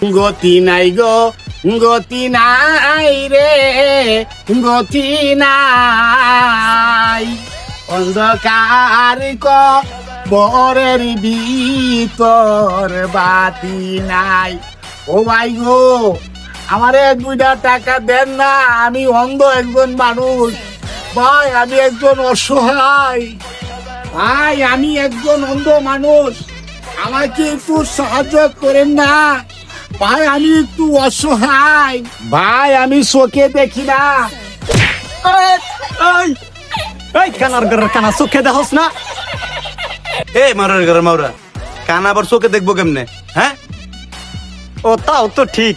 গতি নাই গো, গতি নাই রে, গতি নাই। অন্ধকার বরের ভিতর বাতি নাই। ও ভাই গো, আমারে 2টা টাকা দেন না, আমি অন্ধ একজন মানুষ ভাই, আমি একজন অসহায় ভাই, আমি একজন অন্ধ মানুষ, আমাকে একটু সাহায্য করেন না ভাই, আমি একটু অসহায় ভাই, আমি চোখে দেখি না। কানার ঘরের কানা চোখে দেখোস না? এই মারার ঘরের মাওরা, কান আবার চোখে দেখবো কেমনে? হ্যাঁ, ও তাও তো ঠিক।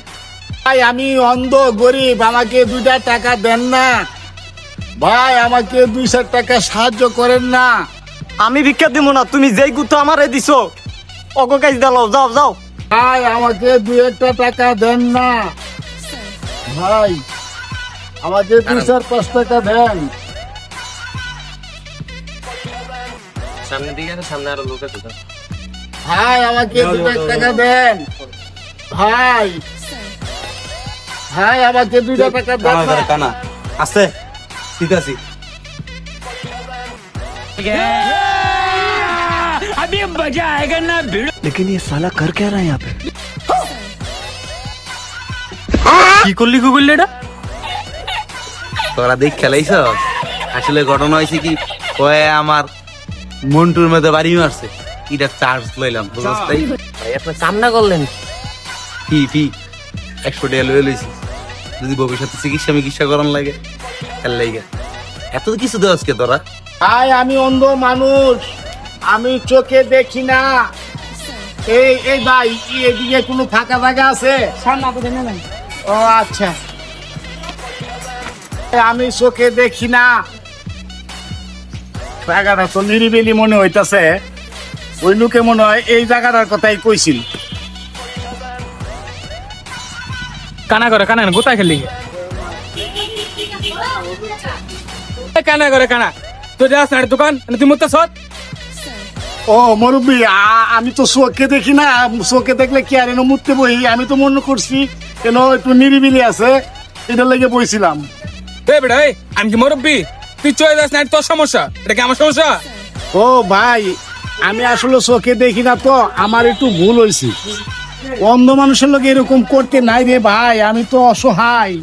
ভাই আমি অন্ধ গরিব, আমাকে 2টা টাকা দেন না ভাই, আমাকে 200 টাকা সাহায্য করেন না। আমি ভিক্ষা দিব না, তুমি যেই গুতো আমারে দিছো অগো কাজ দাও, যাও যাও। ভাই আমাকে 2-1 টাকা দেন না ভাই, আমাকে 2-5 টাকা দেন সামনে দিকে আছে, সামনে আরো লোক আছে। ভাই, আমাকে 2 টাকা দেন ভাই, ভাই আমাকে 2 টাকা দেন কানার না। ঘরে কানা আছে, ঠিক আছে। लेकिन ये साला कर क्या रहा है यहाँ पे? কি করলি গুগল এটা? তোরা দেখ খেলাইছ, আসলে ঘটনা হয়েছে কি, কয়ে আমার মন্টুর মধ্যে বাড়ি মারছে, এটা চার্জ লইলাম, বুঝছ তাই? ভাই আপনার কাম না করলেন? ফি 100 টাকা লয়ে লইছি, যদি ভবিষ্যতে চিকিৎসা করার লাগে তার লাগে এত কিছু দেওয়া আজকে তোরা। ভাই আমি অন্ধ মানুষ, আমি চোখে দেখি না। এই ভাই, এদিকে কোনো ফাঁকা জায়গা আছে? ও আচ্ছা, আমি চোখে দেখি না, জায়গাটা তো নিরিবিলি মনে হইতাছে, ওই লোকে মনে হয় এই জায়গাটার কথাই কইছিল। কানা করে কানা গোতায় খেলি কানা করে কানা তো যাস না দোকান তুই মুত্তা সৎ। ও মুরব্বী, আমি তো চোখে দেখি না, চোখে দেখলে কি আর এনে মুততে বই, আমি তো মনে করছি কেন একটু নিরিবিলি আছে, এটার লেগে বইছিলাম। এ বেটা এই আমি কি মুরব্বি? তুই চলে যাস না, তোর সমস্যা, এটা কি আমার সমস্যা? ও ভাই, আমি আসলে চোখে দেখি না তো, আমার একটু ভুল হয়েছে। অন্ধ মানুষের লোক এরকম করতে নাই রে ভাই, আমি তো অসহায়।